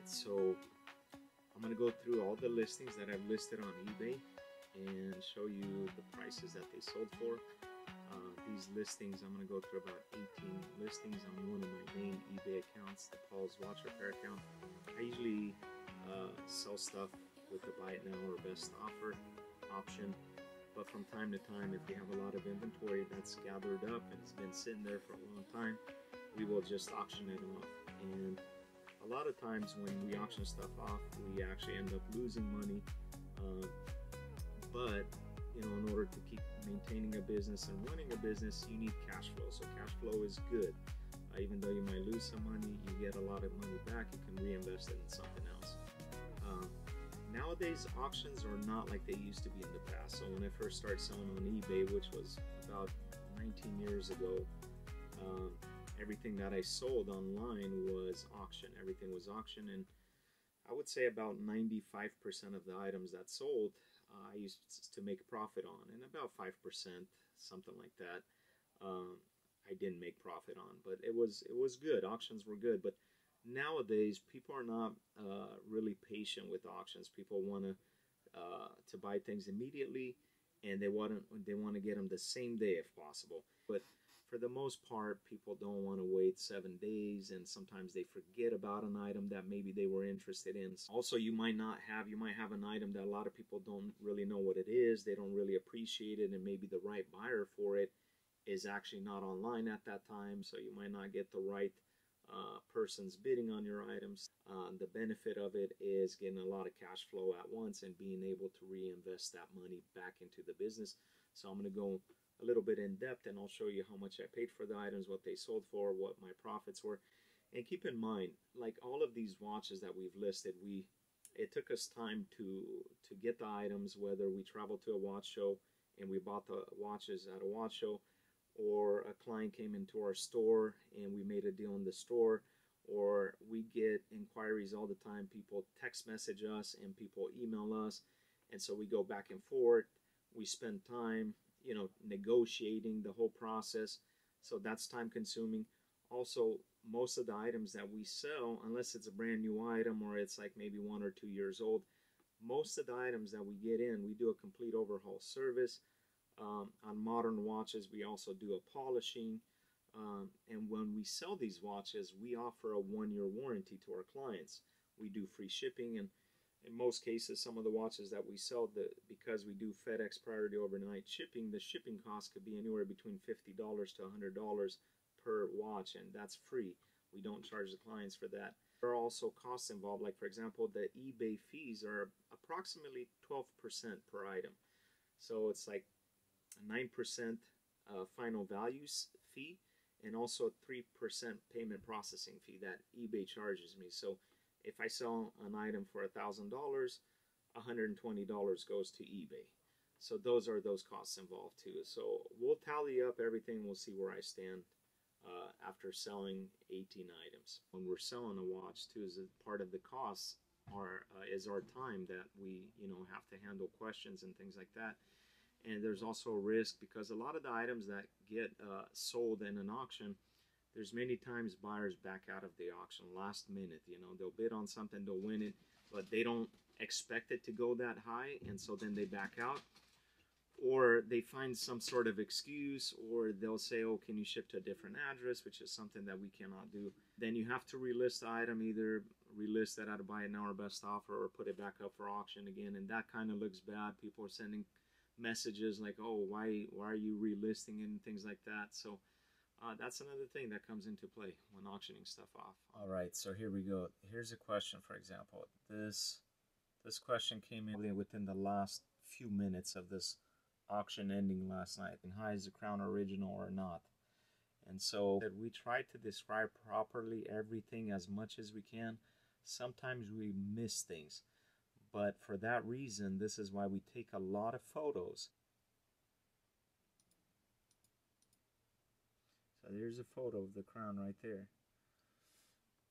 Alright, so I'm going to go through all the listings that I've listed on eBay and show you the prices that they sold for. These listings, I'm going to go through about 18 listings on one of my main eBay accounts, the Paul's Watch Repair account. I usually sell stuff with the buy it now or best offer option, but from time to time, if we have a lot of inventory that's gathered up and it's been sitting there for a long time, we will just auction it off. And a lot of times when we auction stuff off, we actually end up losing money, but you know, in order to keep maintaining a business and running a business, you need cash flow. So cash flow is good. Even though you might lose some money, you get a lot of money back. You can reinvest it in something else. Nowadays, auctions are not like they used to be in the past. So when I first started selling on eBay, which was about 19 years ago, everything that I sold online was auction. Everything was auction, and I would say about 95% of the items that sold I used to make a profit on, and about 5%, something like that, I didn't make profit on. But it was good. Auctions were good. But nowadays, people are not really patient with auctions. People want to buy things immediately, and they want to get them the same day if possible. But for the most part, people don't want to wait 7 days, and sometimes they forget about an item that maybe they were interested in. Also, you might have an item that a lot of people don't really know what it is, they don't really appreciate it, and maybe the right buyer for it is actually not online at that time, so you might not get the right person's bidding on your items. The benefit of it is getting a lot of cash flow at once and being able to reinvest that money back into the business. So I'm going to go a little bit in depth, and I'll show you how much I paid for the items, what they sold for, what my profits were. And keep in mind, like all of these watches that we've listed, it took us time to get the items, whether we traveled to a watch show and we bought the watches at a watch show, or a client came into our store and we made a deal in the store, or we get inquiries all the time. People text message us and people email us, and so we go back and forth. We spend time, you know, negotiating the whole process, so that's time consuming. Also, most of the items that we sell, unless it's a brand new item or it's like maybe 1 or 2 years old, most of the items that we get in, we do a complete overhaul service. On modern watches, we also do a polishing, and when we sell these watches, we offer a 1-year warranty to our clients. We do free shipping, and in most cases, some of the watches that we sell, because we do FedEx priority overnight shipping, the shipping cost could be anywhere between $50 to $100 per watch, and that's free. We don't charge the clients for that. There are also costs involved, like for example, the eBay fees are approximately 12% per item. So it's like a 9% final values fee, and also a 3% payment processing fee that eBay charges me. So if I sell an item for $1,000, $120 goes to eBay. So those are those costs involved too. So we'll tally up everything. We'll see where I stand after selling 18 items. When we're selling a watch too, is part of the costs is our time that we have to handle questions and things like that. And there's also a risk, because a lot of the items that get sold in an auction, there's many times buyers back out of the auction last minute. You know, they'll bid on something, they'll win it, but they don't expect it to go that high, and so then they back out. Or they find some sort of excuse, or they'll say, oh, can you ship to a different address, which is something that we cannot do. Then you have to relist the item, either relist that at a buy it now or best offer, or put it back up for auction again, and that kind of looks bad. People are sending messages like, oh, why are you relisting it, and things like that. So that's another thing that comes into play when auctioning stuff off. All right, so here we go. Here's a question, for example. This question came in within the last few minutes of this auction ending last night. And how is the crown original or not? And so we try to describe properly everything as much as we can. Sometimes we miss things, but for that reason, this is why we take a lot of photos. So there's a photo of the crown right there.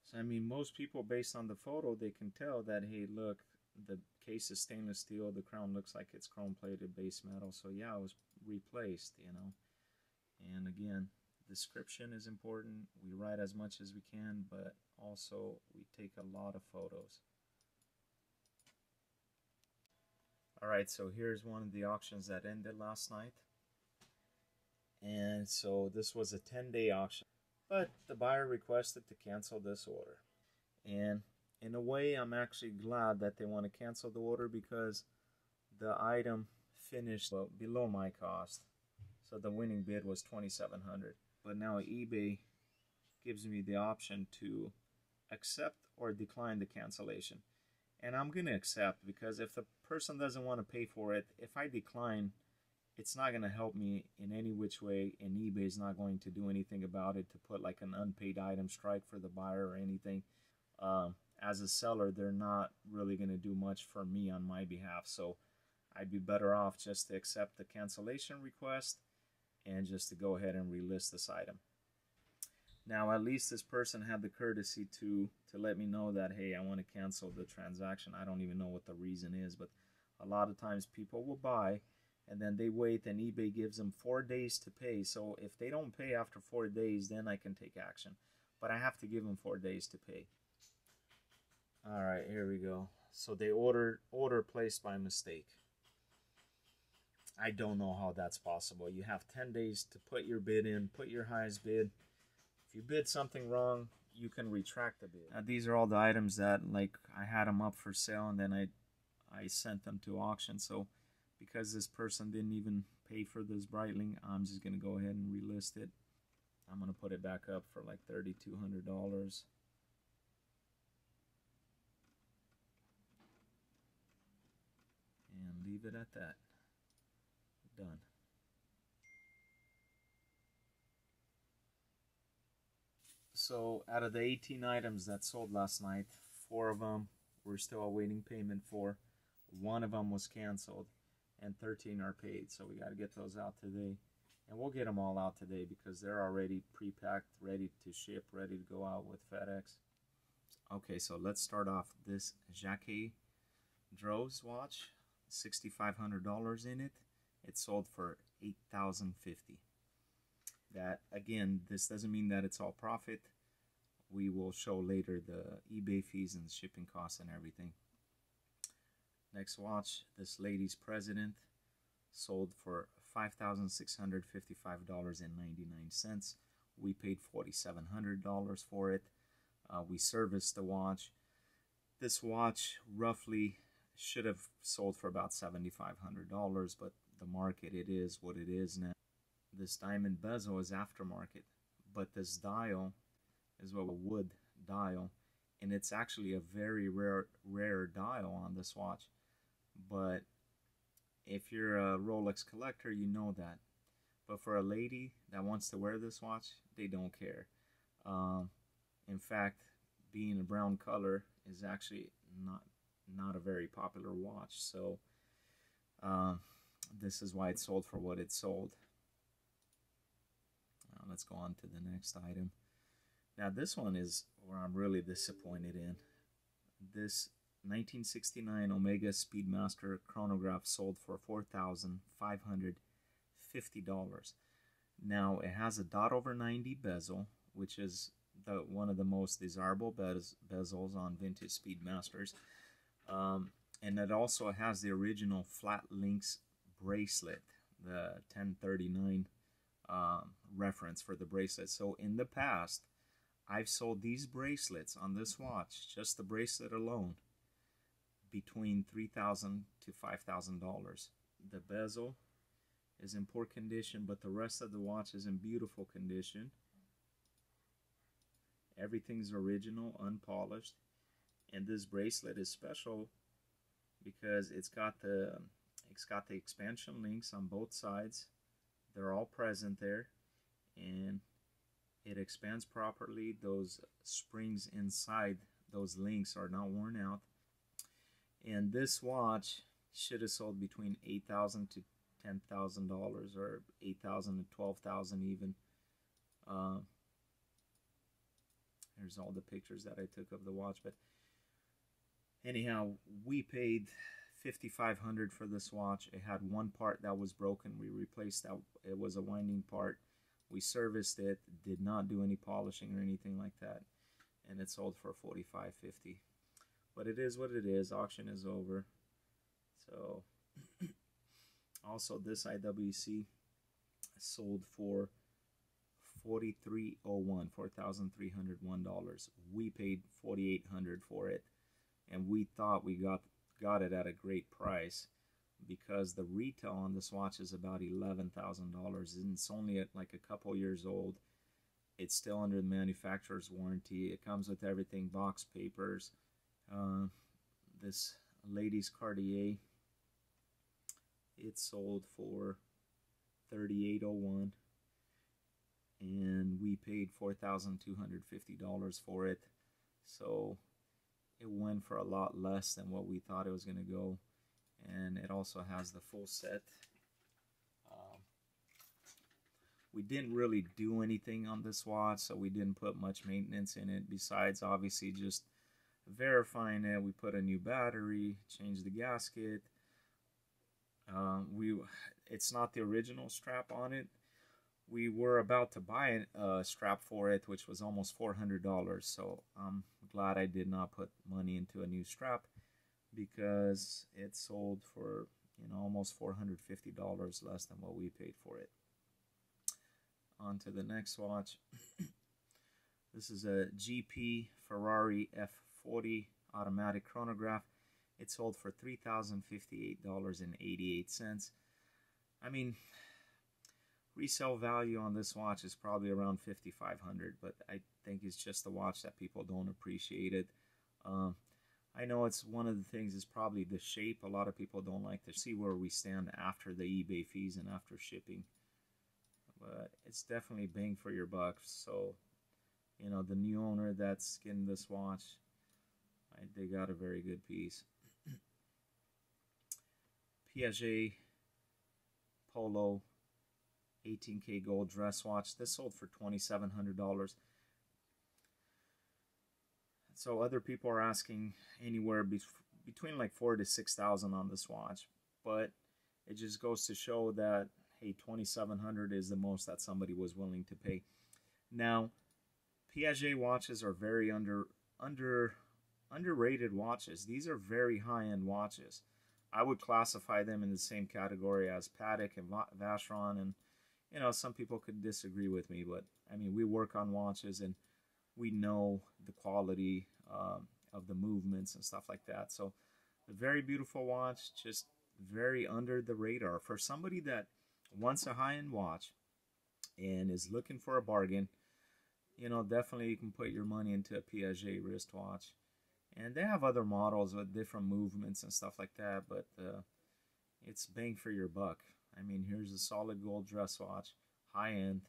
So I mean, most people, based on the photo, they can tell that, hey, look, the case is stainless steel, the crown looks like it's chrome plated base metal, so yeah, it was replaced, you know. And again, description is important. We write as much as we can, but also we take a lot of photos. Alright, so here's one of the auctions that ended last night. And so this was a 10-day auction, but the buyer requested to cancel this order. And in a way, I'm actually glad that they want to cancel the order because the item finished below my cost. So the winning bid was $2,700. But now eBay gives me the option to accept or decline the cancellation. And I'm going to accept, because if the person doesn't want to pay for it, if I decline, it's not going to help me in any which way, and eBay's not going to do anything about it to put like an unpaid item strike for the buyer or anything. As a seller, they're not really going to do much for me on my behalf, so I'd be better off just to accept the cancellation request and just to go ahead and relist this item. Now, at least this person had the courtesy to let me know that, hey, I want to cancel the transaction. I don't even know what the reason is, but a lot of times people will buy and then they wait and eBay gives them 4 days to pay. So if they don't pay after 4 days, then I can take action. But I have to give them 4 days to pay. All right, here we go. So they order placed by mistake. I don't know how that's possible. You have 10 days to put your bid in, put your highest bid. If you bid something wrong, you can retract the bid. Now, these are all the items that, like, I had them up for sale and then I sent them to auction. So because this person didn't even pay for this Breitling, I'm just going to go ahead and relist it. I'm going to put it back up for like $3,200. And leave it at that. Done. So out of the 18 items that sold last night, 4 of them we're still awaiting payment for. 1 of them was canceled, and 13 are paid. So we got to get those out today. And we'll get them all out today because they're already pre-packed, ready to ship, ready to go out with FedEx. Okay, so let's start off this Jacquet Droz watch. $6,500 in it. It sold for $8,050. That, again, this doesn't mean that it's all profit. We will show later the eBay fees and the shipping costs and everything. Next watch, this lady's President, sold for $5,655.99. We paid $4,700 for it. We serviced the watch. This watch roughly should have sold for about $7,500, but the market, it is what it is now. This diamond bezel is aftermarket, but this dial is a wood dial, and it's actually a very rare dial on this watch. But if you're a Rolex collector, you know that. But for a lady that wants to wear this watch, they don't care. In fact, being a brown color is actually not a very popular watch. So this is why it sold for what it sold. Let's go on to the next item. Now this one is where I'm really disappointed in. This 1969 Omega Speedmaster chronograph sold for $4,550. Now it has a dot over 90 bezel, which is one of the most desirable bezels on vintage Speedmasters. And it also has the original flat links bracelet, the 1039 reference for the bracelet. So in the past, I've sold these bracelets on this watch, just the bracelet alone, between $3,000 to $5,000. The bezel is in poor condition, but the rest of the watch is in beautiful condition. Everything's original, unpolished, and this bracelet is special because it's got the expansion links on both sides. They're all present there, and it expands properly. Those springs inside those links are not worn out. And this watch should have sold between $8,000 to $10,000, or $8,000 to $12,000 even. Here's all the pictures that I took of the watch. But anyhow, we paid $5,500 for this watch. It had one part that was broken. We replaced that. It was a winding part. We serviced it, did not do any polishing or anything like that. and it sold for $45.50. But it is what it is. Auction is over. So also this IWC sold for $4,301. We paid $4,800 for it, and we thought we got it at a great price because the retail on this watch is about $11,000, and it's only like a couple years old. It's still under the manufacturer's warranty. It comes with everything, box papers. This ladies Cartier, it sold for $3,801, and we paid $4,250 for it. So it went for a lot less than what we thought it was going to go. And it also has the full set. We didn't really do anything on this watch, so we didn't put much maintenance in it besides obviously just verifying it. We put a new battery, changed the gasket. It's not the original strap on it. We were about to buy a strap for it, which was almost $400. So I'm glad I did not put money into a new strap, because it sold for, almost $450 less than what we paid for it. On to the next watch. This is a GP Ferrari F40 automatic chronograph. It sold for $3,058.88. I mean, resale value on this watch is probably around $5,500, but I think it's just a watch that people don't appreciate it. I know it's one of the things is probably the shape. A lot of people don't like to see where we stand after the eBay fees and after shipping. But it's definitely bang for your buck. So, the new owner that's getting this watch, they got a very good piece. Piaget Polo 18K gold dress watch. This sold for $2,700. So other people are asking anywhere between like $4,000 to $6,000 on this watch, but it just goes to show that, hey, $2,700 is the most that somebody was willing to pay. Now, Piaget watches are very underrated watches. These are very high-end watches. I would classify them in the same category as Patek and Vacheron, and some people could disagree with me, but I mean, we work on watches and we know the quality of the movements and stuff like that. So a very beautiful watch, just very under the radar. For somebody that wants a high-end watch and is looking for a bargain, definitely you can put your money into a Piaget wristwatch. And they have other models with different movements and stuff like that, but it's bang for your buck. I mean, here's a solid gold dress watch, high-end,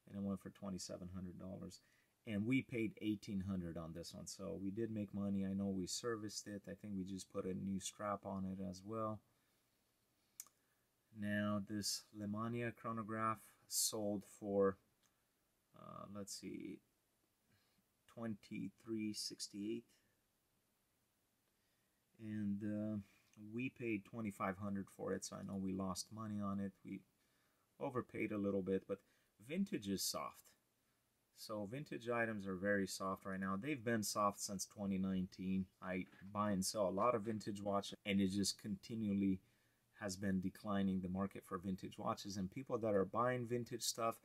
and it went for $2,700. And we paid $1,800 on this one, so we did make money. I know we serviced it. I think we just put a new strap on it as well. Now, this Lemania chronograph sold for, let's see, $23.68. And we paid $2,500 for it, so I know we lost money on it. We overpaid a little bit, but vintage is soft. So vintage items are very soft right now. They've been soft since 2019. I buy and sell a lot of vintage watches, and it just continually has been declining, the market for vintage watches. And people that are buying vintage stuff,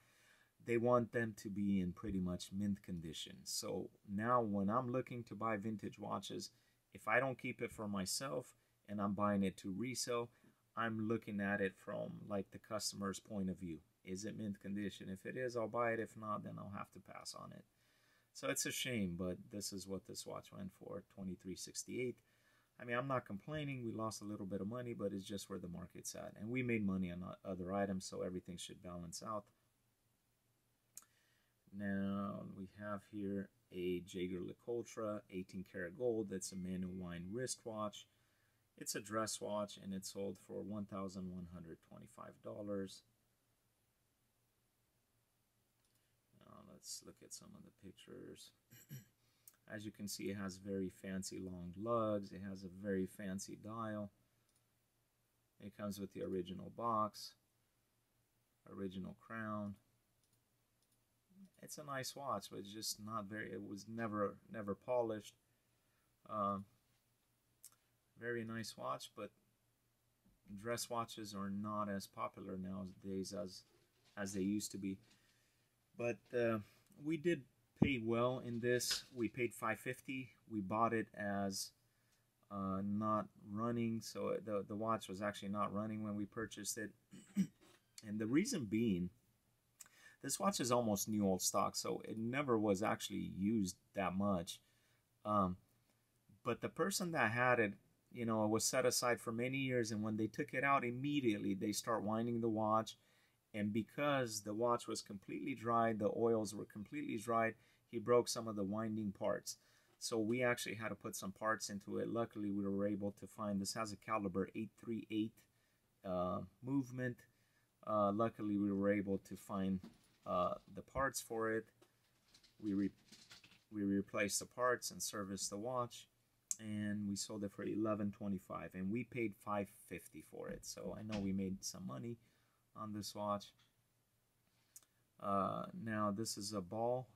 they want them to be in pretty much mint condition. So now when I'm looking to buy vintage watches, if I don't keep it for myself and I'm buying it to resell, I'm looking at it from like the customer's point of view. Is it mint condition? If it is, I'll buy it. If not, then I'll have to pass on it. So it's a shame, but this is what this watch went for, $23.68. I mean, I'm not complaining. We lost a little bit of money, but it's just where the market's at. And we made money on other items, so everything should balance out. Now, we have here a Jaeger-LeCoultre 18 karat gold. That's a manual wind wristwatch. It's a dress watch, and it sold for $1,125. Let's look at some of the pictures. As you can see, it has very fancy long lugs. It has a very fancy dial. It comes with the original box, original crown, it's a nice watch, but it's just not very. It was never polished. Um, Very nice watch, but dress watches are not as popular nowadays as they used to be. But we did pay well in this. We paid $550. We bought it as not running, so the watch was actually not running when we purchased it. And the reason being, this watch is almost new old stock, so it never was actually used that much. But the person that had it, you know, it was set aside for many years, and when they took it out, immediately they start winding the watch. And because the watch was completely dried, the oils were completely dried, he broke some of the winding parts. So we actually had to put some parts into it. Luckily, we were able to find, this has a caliber 838 movement. Luckily, we were able to find the parts for it. We replaced the parts and serviced the watch, and we sold it for $11.25, and we paid $550 for it. So I know we made some money on this watch. Now this is a Ball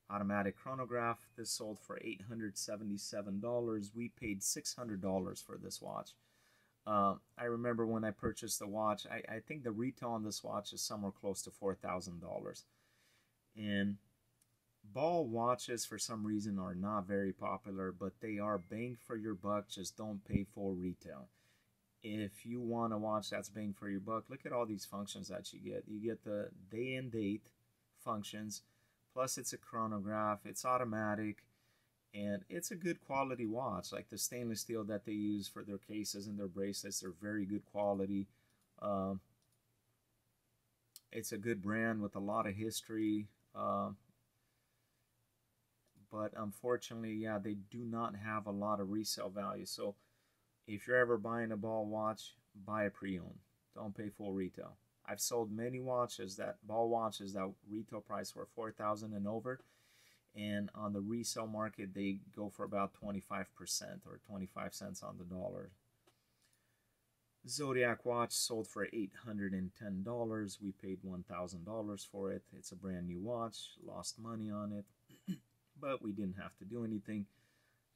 automatic chronograph. This sold for $877. We paid $600 for this watch. I remember when I purchased the watch, I think the retail on this watch is somewhere close to $4,000. And Ball watches, for some reason, are not very popular, but they are bang for your buck. Just don't pay full retail. If you want a watch that's bang for your buck, look at all these functions that you get. You get the day and date functions, plus it's a chronograph, it's automatic, and it's a good quality watch. Like the stainless steel that they use for their cases and their bracelets, they're very good quality. It's a good brand with a lot of history. But unfortunately, yeah, they do not have a lot of resale value. So if you're ever buying a Ball watch, buy a pre-owned. Don't pay full retail. I've sold many watches, Ball watches, that retail price were $4,000 and over, and on the resale market they go for about 25% or 25 cents on the dollar. Zodiac watch sold for $810. We paid $1,000 for it. It's a brand new watch. Lost money on it. But we didn't have to do anything.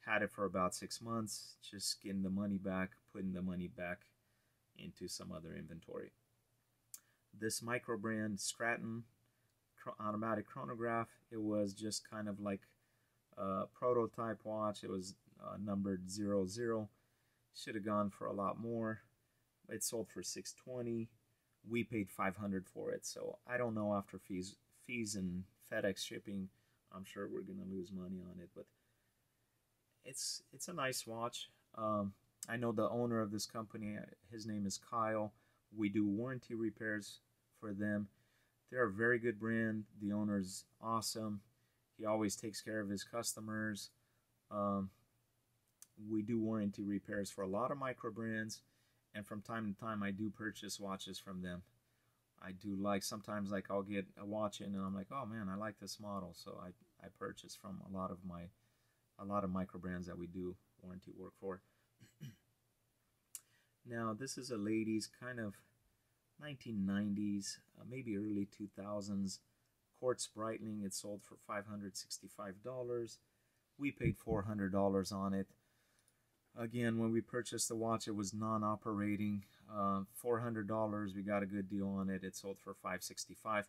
Had it for about 6 months, just getting the money back, putting the money back into some other inventory. This micro brand Stratton automatic chronograph, it was just kind of like a prototype watch. It was numbered 00. Should have gone for a lot more. It sold for $620. We paid $500 for it. So I don't know, after fees and FedEx shipping, I'm sure we're gonna lose money on it, but it's a nice watch. I know the owner of this company, his name is Kyle. We do warranty repairs for them. They're a very good brand. The owner's awesome. He always takes care of his customers. We do warranty repairs for a lot of micro brands, and from time to time I do purchase watches from them. I do like, sometimes like I'll get a watch in and I'm like, oh man, I like this model, so I purchase from a lot of micro brands that we do warranty work for. Now this is a ladies, kind of 1990s, maybe early 2000s quartz Breitling. It sold for $565. We paid $400 on it. Again, when we purchased the watch, it was non-operating. $400, we got a good deal on it. It sold for $565.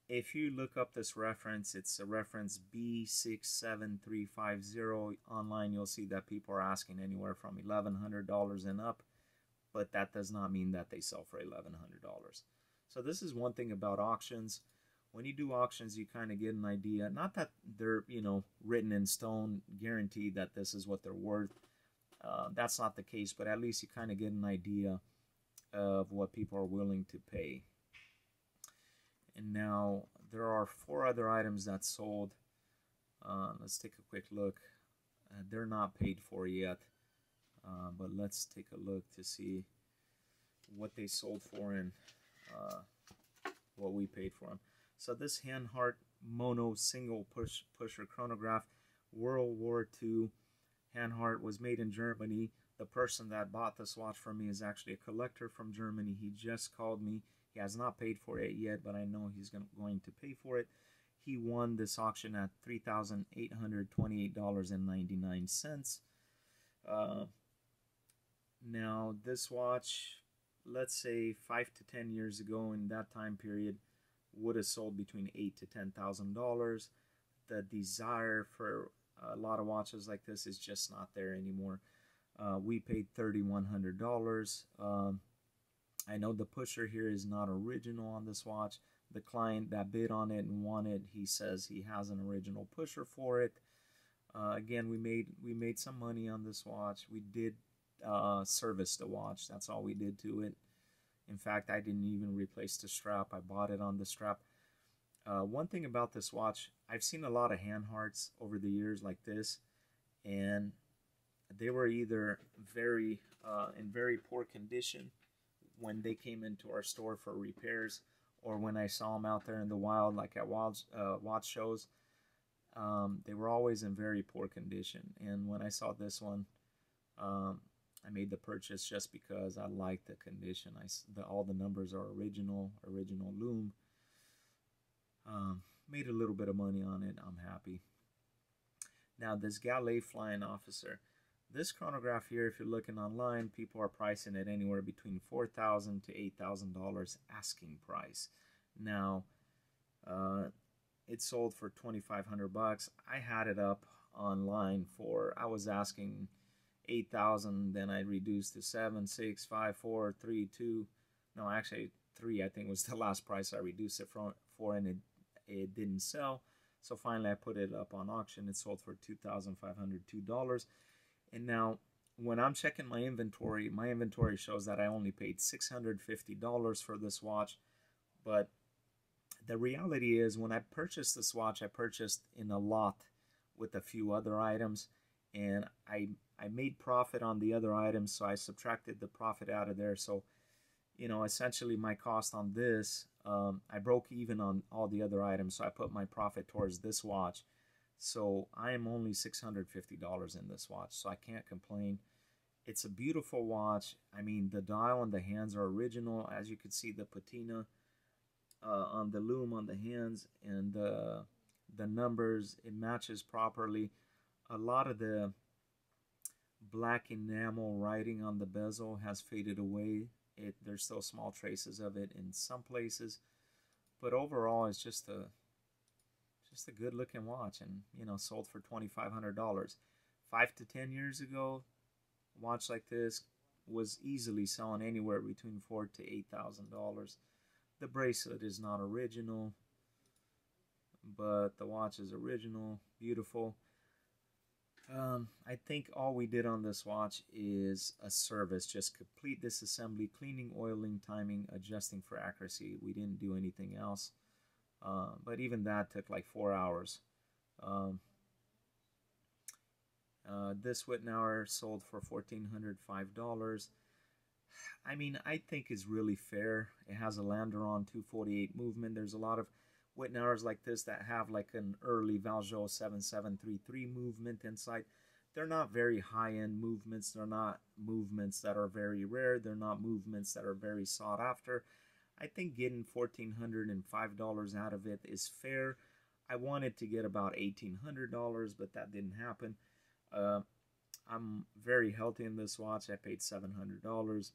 If you look up this reference, it's a reference B67350. Online, you'll see that people are asking anywhere from $1,100 and up, but that does not mean that they sell for $1,100. So this is one thing about auctions. When you do auctions, you kind of get an idea. Not that they're, you know, written in stone, guaranteed that this is what they're worth. That's not the case, but at least you kind of get an idea of what people are willing to pay. And now there are 4 other items that sold. Let's take a quick look. They're not paid for yet, but let's take a look to see what they sold for and what we paid for them. So this Hanhart Mono single pusher chronograph, World War II. Hanhart was made in Germany. The person that bought this watch from me is actually a collector from Germany. He just called me. He has not paid for it yet, but I know he's going to pay for it. He won this auction at $3,828.99. Now, this watch, let's say 5 to 10 years ago, in that time period, would have sold between $8,000 to $10,000. The desire for a lot of watches like this is just not there anymore. We paid $3,100. I know the pusher here is not original on this watch. The client that bid on it and won it, he says he has an original pusher for it. Again, we made some money on this watch. We did service the watch. That's all we did to it. In fact, I didn't even replace the strap. I bought it on the strap. One thing about this watch, I've seen a lot of hand hearts over the years like this, and they were either in very poor condition when they came into our store for repairs, or when I saw them out there in the wild, like at watch shows. They were always in very poor condition. And when I saw this one, I made the purchase just because I liked the condition. All the numbers are original loom. Made a little bit of money on it. I'm happy. Now, this Gallet Flying Officer. This chronograph here, if you're looking online, people are pricing it anywhere between $4,000 to $8,000 asking price. Now, it sold for $2,500. I had it up online I was asking $8,000, then I reduced to 7, 6, 5, 4, 3, 2. No, actually 3, I think was the last price I reduced it for, and it didn't sell. So finally I put it up on auction. It sold for $2,502. And now, when I'm checking my inventory shows that I only paid $650 for this watch. But the reality is, when I purchased this watch, I purchased in a lot with a few other items. And I made profit on the other items, so I subtracted the profit out of there. So, you know, essentially my cost on this, I broke even on all the other items, so I put my profit towards this watch. So I am only $650 in this watch, so I can't complain. It's a beautiful watch. I mean, the dial and the hands are original. As you can see, the patina on the loom on the hands, and the numbers, it matches properly. A lot of the black enamel writing on the bezel has faded away. There's still small traces of it in some places, but overall it's just a good looking watch, and you know, sold for $2,500. 5 to 10 years ago, a watch like this was easily selling anywhere between $4,000 to $8,000. The bracelet is not original, but the watch is original, beautiful. I think all we did on this watch is a service, just complete disassembly, cleaning, oiling, timing, adjusting for accuracy. We didn't do anything else. But even that took like 4 hours. This Wittenauer sold for $1,405. I mean, I think is really fair. It has a Landeron 248 movement. There's a lot of Wittenauers like this that have like an early Valjoux 7733 movement inside. They're not very high-end movements. They're not movements that are very rare. They're not movements that are very sought after. I think getting $1,405 out of it is fair. I wanted to get about $1,800, but that didn't happen. I'm very healthy in this watch. I paid $700.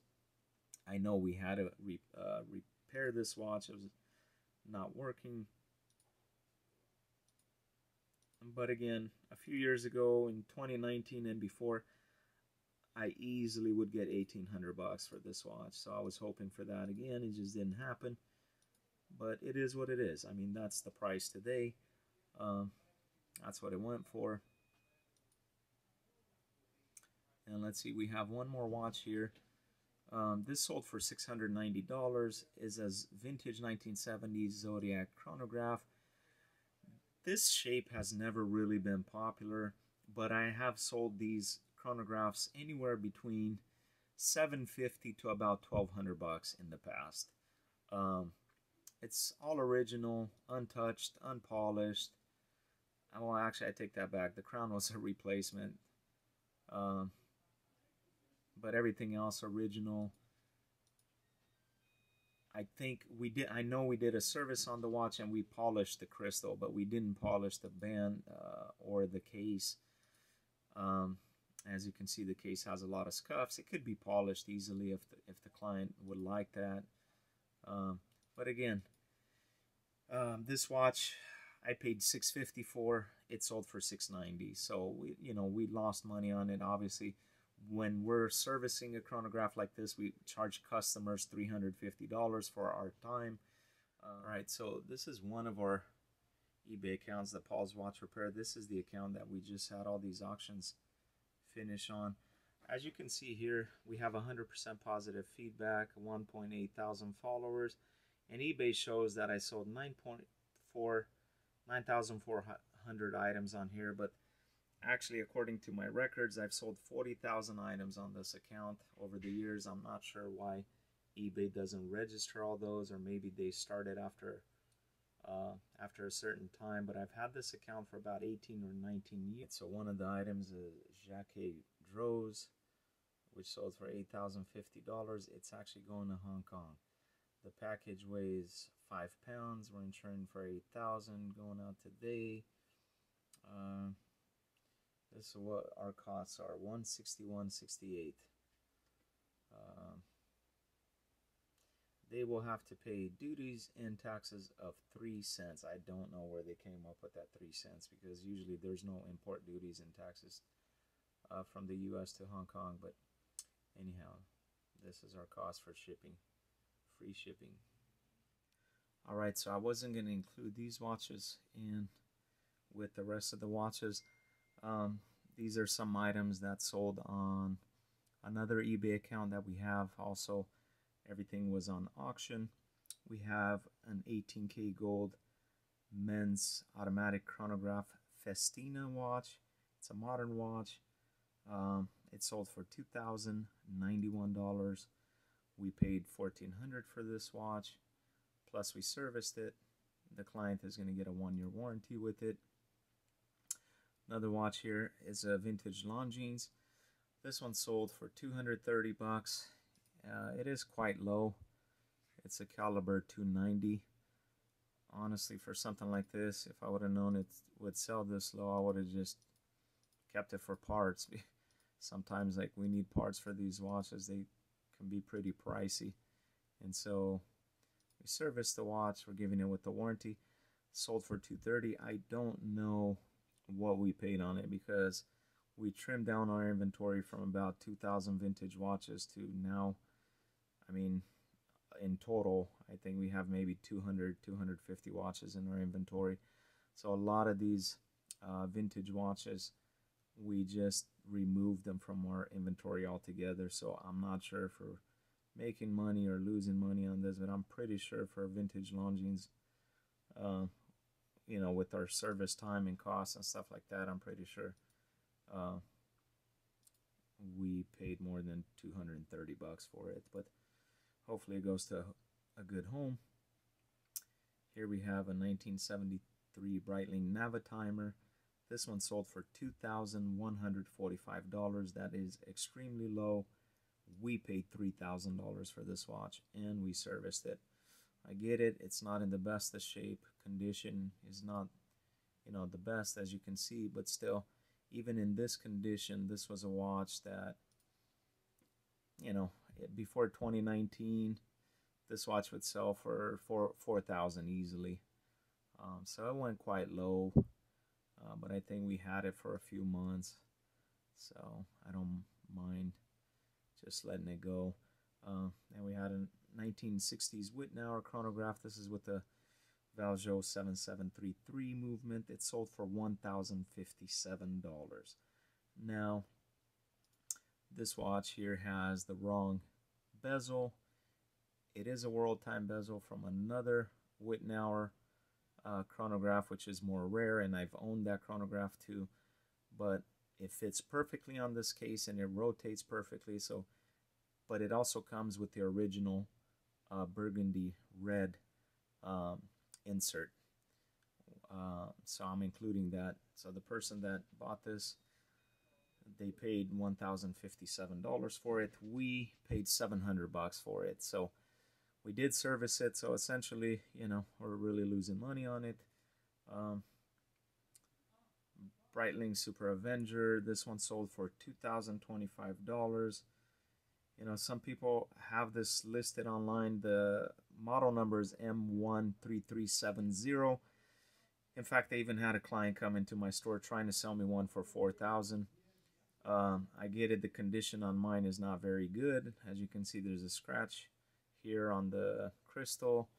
I know we had to repair this watch. It was not working. But again, a few years ago in 2019 and before, I easily would get $1,800 for this watch. So I was hoping for that again. It just didn't happen. But it is what it is. I mean, that's the price today. That's what it went for. And let's see, we have one more watch here. This sold for $690. Is a vintage 1970s Zodiac chronograph. This shape has never really been popular, but I have sold these chronographs anywhere between $750 to about $1,200 in the past. It's all original, untouched, unpolished. Well, actually, I take that back. The crown was a replacement. But everything else original. I think we did. I know we did a service on the watch and we polished the crystal, but we didn't polish the band or the case. As you can see, the case has a lot of scuffs. It could be polished easily if the client would like that. But again, this watch I paid $650 for. It sold for $690. So we lost money on it. Obviously, when we're servicing a chronograph like this, we charge customers $350 for our time. All right, so this is one of our eBay accounts, the Paul's Watch Repair. This is the account that we just had all these auctions finish on. As you can see here, we have 100% positive feedback, 1.8 thousand followers, and eBay shows that I sold 9,400 items on here, but actually, according to my records, I've sold 40,000 items on this account over the years. I'm not sure why eBay doesn't register all those, or maybe they started after a certain time, but I've had this account for about 18 or 19 years. So one of the items is Jacquet Droz, which sold for $8,050. It's actually going to Hong Kong. The package weighs 5 pounds. We're insuring for $8,000, going out today. This is what our costs are, $161.68. They will have to pay duties and taxes of 3 cents. I don't know where they came up with that 3 cents, because usually there's no import duties and taxes from the US to Hong Kong. But anyhow, this is our cost for shipping, free shipping. All right, so I wasn't going to include these watches in with the rest of the watches. These are some items that sold on another eBay account that we have. Also, everything was on auction. We have an 18K gold men's automatic chronograph Festina watch. It's a modern watch. It sold for $2,091. We paid $1,400 for this watch, plus we serviced it. The client is going to get a 1-year warranty with it. Another watch here is a vintage Longines. This one sold for $230. It is quite low. It's a caliber 290. Honestly, for something like this, if I would have known it would sell this low, I would have just kept it for parts. Sometimes, like, we need parts for these watches. They can be pretty pricey. And so we serviced the watch. We're giving it with the warranty. Sold for $230. I don't know what we paid on it, because we trimmed down our inventory from about 2,000 vintage watches to now, I mean, in total, I think we have maybe 200, 250 watches in our inventory. So a lot of these vintage watches, we just removed them from our inventory altogether. So I'm not sure if we're making money or losing money on this, but I'm pretty sure for vintage Longines, you know, with our service time and costs and stuff like that, I'm pretty sure we paid more than $230 for it. But hopefully it goes to a good home. Here we have a 1973 Breitling Navitimer. This one sold for $2,145. That is extremely low. We paid $3,000 for this watch, and we serviced it. I get it, it's not in the best of shape. Condition is not, you know, the best, as you can see, but still, even in this condition, this was a watch that, you know, before 2019, this watch would sell for $4,000 easily. So it went quite low, but I think we had it for a few months, so I don't mind just letting it go. And we had a 1960s Wittnauer chronograph. This is with the Valjoux 7733 movement. It sold for $1,057. Now, this watch here has the wrong bezel. It is a world time bezel from another Wittnauer chronograph, which is more rare, and I've owned that chronograph too. But it fits perfectly on this case, and it rotates perfectly. So, but it also comes with the original burgundy red insert. So I'm including that. So the person that bought this, they paid $1,057 for it. We paid $700 for it. So We did service it, so essentially, you know, we're really losing money on it. Um, Breitling Super Avenger, this one sold for $2,025. You know, some people have this listed online. The model number is M13370. In fact, I even had a client come into my store trying to sell me one for $4,000. I get it, the condition on mine is not very good. As you can see, there's a scratch here on the crystal.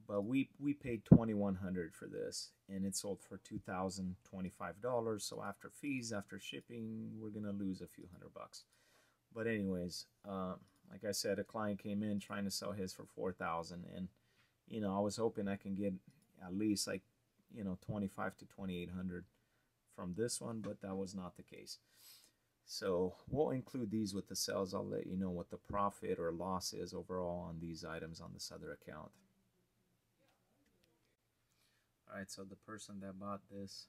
But we paid $2,100 for this, and it sold for $2,025. So after fees, after shipping, we're gonna lose a few $100. But anyways, like I said, a client came in trying to sell his for $4,000, and you know, I was hoping I can get at least like, you know, $2,500 to $2,800 from this one, but that was not the case. So we'll include these with the sales. I'll let you know what the profit or loss is overall on these items on this other account. Alright, so the person that bought this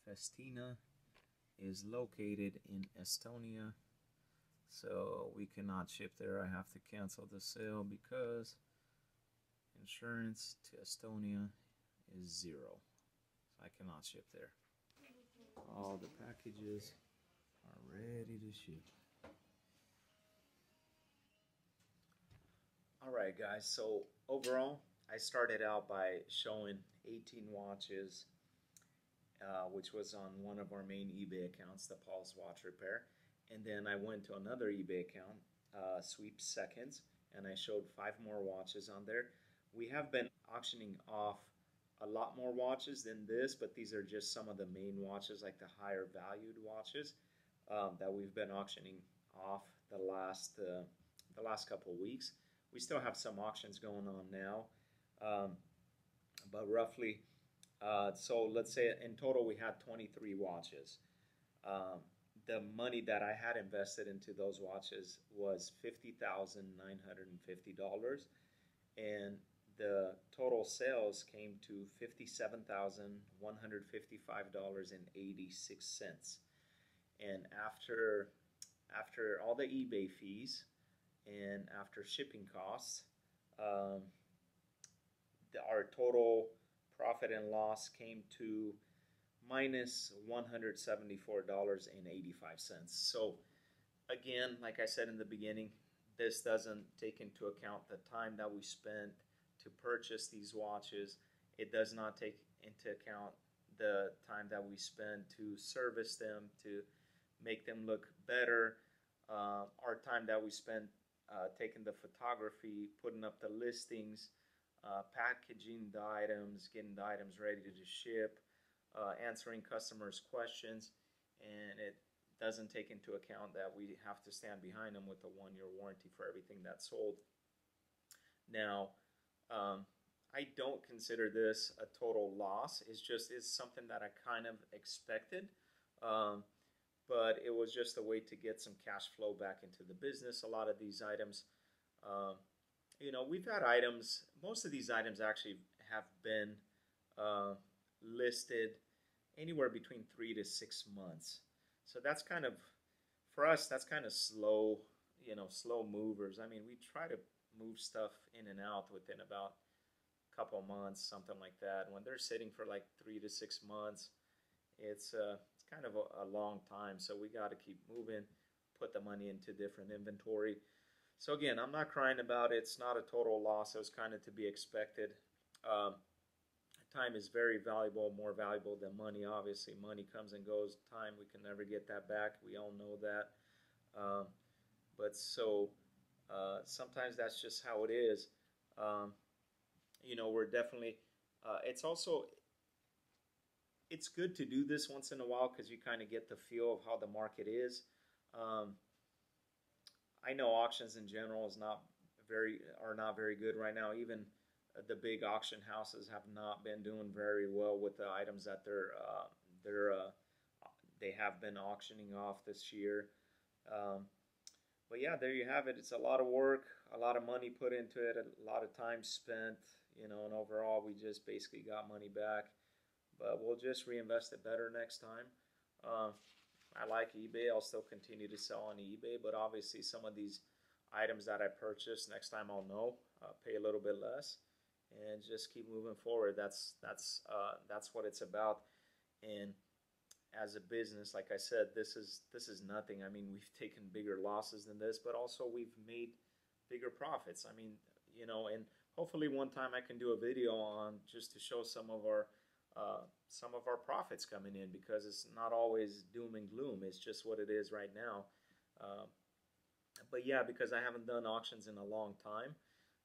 Festina is located in Estonia, so we cannot ship there. I have to cancel the sale because insurance to Estonia is 0, so I cannot ship there. All the packages are ready to ship. Alright guys, so overall I started out by showing 18 watches, which was on one of our main eBay accounts, the Paul's Watch Repair. And then I went to another eBay account, Sweep Seconds, and I showed 5 more watches on there. We have been auctioning off a lot more watches than this, but these are just some of the main watches, like the higher valued watches that we've been auctioning off the last couple of weeks. We still have some auctions going on now. But roughly, so let's say in total we had 23 watches. The money that I had invested into those watches was $50,950, and the total sales came to $57,155.86. And after all the eBay fees and after shipping costs, our total profit and loss came to minus $174.85. So again, like I said in the beginning, this doesn't take into account the time that we spent to purchase these watches. It does not take into account the time that we spent to service them, to make them look better, our time that we spent taking the photography, putting up the listings, packaging the items, getting the items ready to ship, answering customers' questions, and it doesn't take into account that we have to stand behind them with a 1-year warranty for everything that's sold. Now, I don't consider this a total loss. It's something that I kind of expected, but it was just a way to get some cash flow back into the business. A lot of these items, you know, we've had items, most of these items actually have been listed anywhere between 3 to 6 months. So that's kind of, for us, that's kind of slow, you know, slow movers. I mean, we try to move stuff in and out within about a couple months, something like that. When they're sitting for like 3 to 6 months, it's kind of a long time. So we got to keep moving, put the money into different inventory. So again, I'm not crying about it. It's not a total loss. It was kind of to be expected. Time is very valuable, more valuable than money. Obviously, money comes and goes. Time, we can never get that back. We all know that. But so sometimes that's just how it is. You know, we're definitely, it's good to do this once in a while because you kind of get the feel of how the market is. I know auctions in general are not very good right now. Even the big auction houses have not been doing very well with the items that they have been auctioning off this year. But yeah, there you have it. It's a lot of work, a lot of money put into it, a lot of time spent, you know, and overall we just basically got money back. But we'll just reinvest it better next time. I like eBay. I'll still continue to sell on eBay, but obviously some of these items that I purchased. Next time I'll know, pay a little bit less, and just keep moving forward. That's what it's about. And as a business, like I said, this is nothing. I mean, we've taken bigger losses than this, but also we've made bigger profits. I mean, you know, and hopefully one time I can do a video on just to show some of our profits coming in, because it's not always doom and gloom. It's just what it is right now. But yeah, because I haven't done auctions in a long time,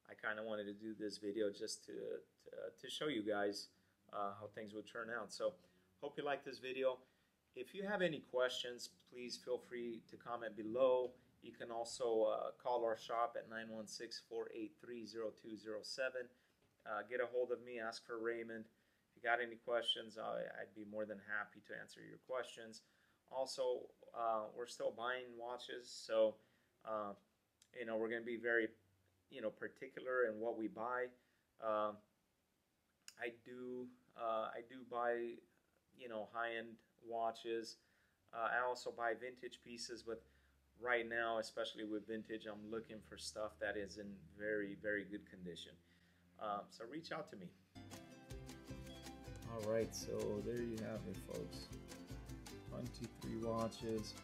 I kind of wanted to do this video just to show you guys how things would turn out. So hope you like this video. If you have any questions, please feel free to comment below. You can also call our shop at 916-483-0207. Get a hold of me, ask for Raymond. If you got any questions, I'd be more than happy to answer your questions. Also, we're still buying watches, so you know, we're going to be very, you know, particular in what we buy. I do buy, you know, high-end watches. I also buy vintage pieces, but right now, especially with vintage, I'm looking for stuff that is in very, very good condition. So reach out to me. All right, so there you have it, folks. 23 watches.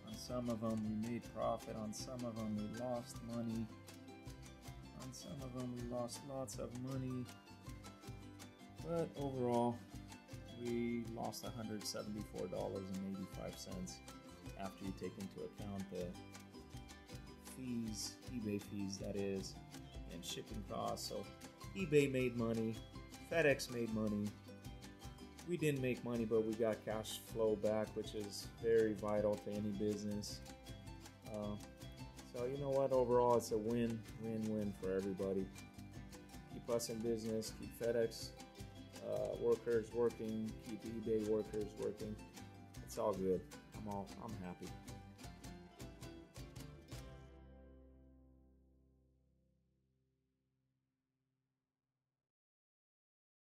On some of them we made profit, on some of them we lost money, on some of them we lost lots of money, but overall we lost $174.85 after you take into account the fees, eBay fees that is, and shipping costs. So eBay made money, FedEx made money. We didn't make money, but we got cash flow back, which is very vital to any business. So you know what, overall it's a win-win-win for everybody. Keep us in business, keep FedEx workers working, keep eBay workers working. It's all good. I'm happy.